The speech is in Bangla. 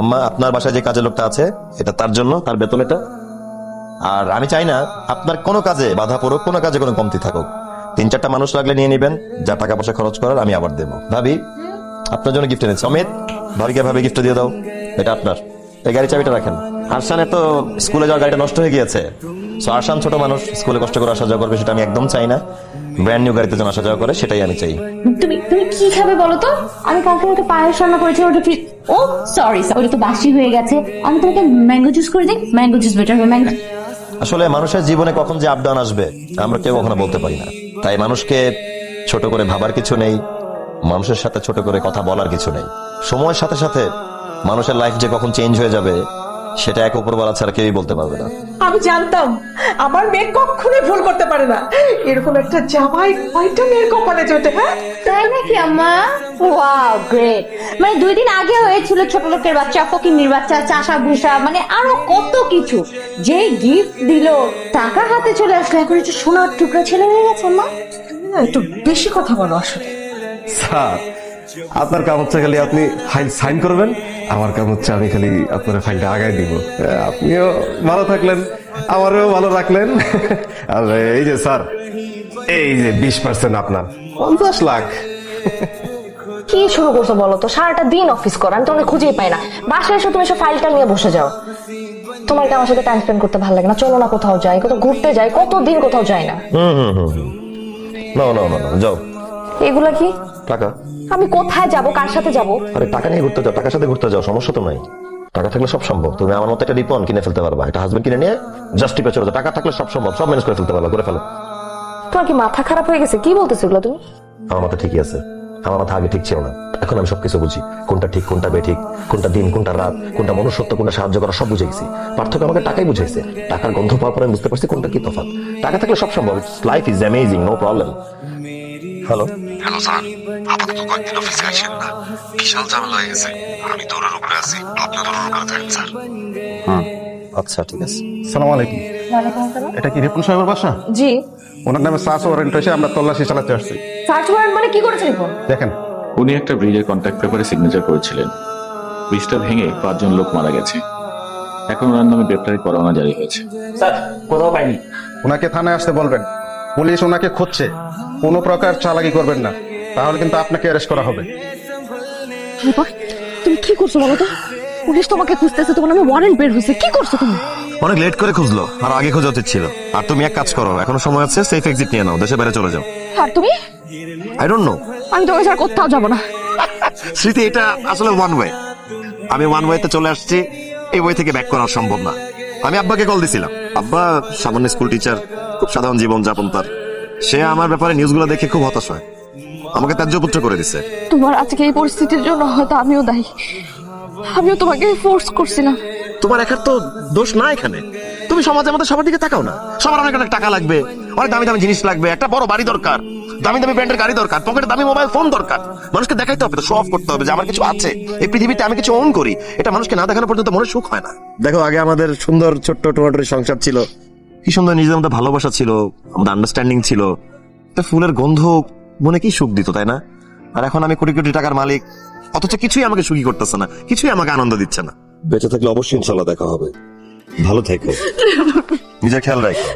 আম্মা আপনার বাসায় যে কাজের লোকটা আছে এটা তার জন্য, তার বেতন এটা। আর আমি চাই না আপনার কোনো কাজে বাধা পড়ুক, কোনো কাজে কোনো কমতি থাকুক। 3-4টা মানুষ লাগলে নিয়ে নেবেন, যা টাকা পয়সা খরচ করার আমি আবার দেবো। ভাবি আপনার জন্য গিফট এনেছি। অমিত ভাবিকে ভাবি গিফট দিয়ে দাও, এটা আপনার। এই গাড়ি চাবিটা রাখেন। আরশানের তো স্কুলে যাওয়ার গাড়িটা নষ্ট হয়ে গিয়েছে। সো আরশান ছোট মানুষ, স্কুলে কষ্ট করে আসা যাওয়া করবে, সেটা আমি একদম চাই না। ব্র্যান্ড নিউ গাড়িতে যেন আসা যাওয়া করে, সেটাই আমি চাই। তুমি তুমি কি খাবে বলো তো? আমি কালকে একটা পায়েস রান্না করেছি, ওটা ও সরি ওটা তো বাসি হয়ে গেছে। আমি তোমাকে ম্যাঙ্গো জুস করে দিই, ম্যাঙ্গো জুস বেটার হবে। ম্যাঙ্গো আসলে মানুষের জীবনে কখন যে আপ ডাউন আসবে আমরা কেউ কখনো বলতে পারি না। তাই মানুষকে ছোট করে ভাবার কিছু নেই, মানুষের সাথে ছোট করে কথা বলার কিছু নেই। সময়ের সাথে সাথে মানুষের লাইফ যে কখন চেঞ্জ হয়ে যাবে সেটা এক উপরওয়ালা ছাড়া কেউই বলতে পারবে না। আমি জানতাম আমার মেয়ে কখনোই ভুল করতে পারে না। এরকম একটা জামাই কয়টা মেয়ের কপালে জোটে। হ্যাঁ তাই নাকি আম্মা? Wow great. মানে 2 দিন আগে হয়েছিল ছোট লোকের বাচ্চা, ফকিন্নির বাচ্চা, চাষা ভুষা, মানে আরো কত কিছু। যে গিফট দিল, টাকা হাতে চলে আসলো, এখন একটু সোনার টুকরা ছেলে হয়ে গেছে আম্মা। একটু বেশি কথা বলো আসলে। স্যার আপনার কাম হচ্ছে খালি আপনি ফাইল সাইন করবেন, আমার কাম হচ্ছে আমি খালি আপনার ফাইলটা আগায় দিব। আপনিও ভালো থাকলেন, আমারও ভালো রাখলেন। আর এই যে স্যার, এই যে 20% আপনার 50 লাখ। কি শুরু করছো বলো তো? সারাটা দিন অফিস করো, আমি তোমাকে খুঁজেই পাই না। বাসায় এসে তুমি এসে ফাইলটা নিয়ে বসে যাও। তোমার কি আমার সাথে টাইম স্পেন্ড করতে ভালো লাগে না? চলো না কোথাও যাই, কোথাও ঘুরতে যাই, কতদিন কোথাও যাই না। না না না না, যাও। এগুলা কি? টাকা। আমি কোথায় যাব, কার সাথে যাব? আরে টাকা নিয়ে ঘুরতে যাও, টাকার সাথে ঘুরতে যাও, সমস্যা তো নাই। টাকা থাকলে সব সম্ভব। তুমি আমার মতো একটা রিপন কিনে ফেলতে পারবা, একটা হাজবেন্ড কিনে নিয়ে জাস্ট টিপে চলে যাও। টাকা থাকলে সব সম্ভব, সব ম্যানেজ করে ফেলতে পারবা, করে ফেলো। তোমার কি মাথা খারাপ হয়ে গেছে? কি বলতেছো এগুলো তুমি? আমার মাথা ঠিকই আছে, আমার মাথা আগে ঠিক ছিল না, এখন আমি সবকিছু বুঝি। কোনটা ঠিক, কোনটা বেঠিক, কোনটা দিন, কোনটা রাত, কোনটা মনুষ্যত্ব, কোনটা সাহায্য করা, সব বুঝে গেছি। পার্থক্য আমাকে টাকাই বুঝাইছে। টাকার গন্ধ পাওয়ার পরে আমি বুঝতে পারছি কোনটা কি তফাৎ। টাকা থাকলে সব সম্ভব। Life is amazing, no problem. Hello hello sir, আপাতত কয়েকদিন অফিসে আসেন না, বিশাল ঝামেলা হয়ে গেছে। আমি দৌড়ের উপরে আছি, আপনিও দৌড়ের উপরে থাকেন স্যার। আচ্ছা ঠিক আছে। সালাম আলাইকুম। এটা কি রিপন সাহেবের বাসা? জি। ওনার নামে সার্চ ওয়ারেন্ট হয়েছে, আমরা তল্লাশি চালাতে আসছি। সার্চ ওয়ারেন্ট মানে কি করেছে রিপন? দেখেন, উনি একটা ব্রিজের কন্ট্রাক্ট পেপারে সিগনেচার করেছিলেন। ব্রিজটা ভেঙে 5 জন লোক মারা গেছে। এখন ওনার নামে গ্রেপ্তারি পরোয়ানা জারি হয়েছে। স্যার কোথাও পাইনি। ওনাকে থানায় আসতে বলবেন, পুলিশ ওনাকে খুঁজছে। কোনো প্রকার চালাকি করবেন না, তাহলে কিন্তু আপনাকে অ্যারেস্ট করা হবে। তুমি কি করছো বলো তো? পুলিশ তোমাকে খুঁজতেছে, তোমার নামে ওয়ারেন্ট বের হয়েছে। কি করছো তুমি? অনেক লেট করে খুঁজলো, আর আগে খোঁজা উচিত ছিল। আর তুমি এক কাজ করো, এখনো সময় আছে, সেফ এক্সিট নিয়ে নাও, দেশে বাইরে চলে যাও। আর তুমি? I don't know. আমি তোমাকে ছাড়া কোথাও যাবো না। স্মৃতি, এটা আসলে ওয়ান ওয়ে। আমি ওয়ান ওয়েতে চলে আসছি, এই ওয়ে থেকে ব্যাক করা সম্ভব না। আমি আব্বাকে কল দিছিলাম। আব্বা সামান্য স্কুল টিচার, খুব সাধারণ জীবন যাপন তার। সে আমার ব্যাপারে নিউজগুলো দেখে খুব হতাশ হয়, আমাকে ত্যায্যপুত্র করে দিছে। তোমার আজকে এই পরিস্থিতির জন্য হয়তো আমিও দায়ী। আমিও তোমাকে ফোর্স করছিলাম। তোমার একার তো দোষ না এখানে। তুমি সমাজের মধ্যে সবার দিকে তাকাও না। সবার অনেক অনেক টাকা লাগবে, অনেক দামি দামি জিনিস লাগবে, একটা বড় বাড়ি দরকার, দামি দামি ব্র্যান্ডের গাড়ি দরকার, পকেটে দামি মোবাইল ফোন দরকার। মানুষকে দেখাইতে হবে, তো শো অফ করতে হবে যে আমার কিছু আছে, এই পৃথিবীতে আমি কিছু ওন করি। এটা মানুষকে না দেখানো পর্যন্ত মনে সুখ হয় না। দেখো, আগে আমাদের সুন্দর ছোট্ট টোমাটোর সংসার ছিল, কি সুন্দর নিজেদের মধ্যে ভালোবাসা ছিল, আমাদের আন্ডারস্ট্যান্ডিং ছিল। একটা ফুলের গন্ধ মনে কি সুখ দিত, তাই না? আর এখন আমি কোটি কোটি টাকার মালিক, অথচ কিছুই আমাকে সুখী করতেছে না, কিছুই আমাকে আনন্দ দিচ্ছে না। বেঁচে থাকলে অবশ্যই ইনশাল্লাহ দেখা হবে। ভালো থেকো, নিজের খেয়াল রাখো।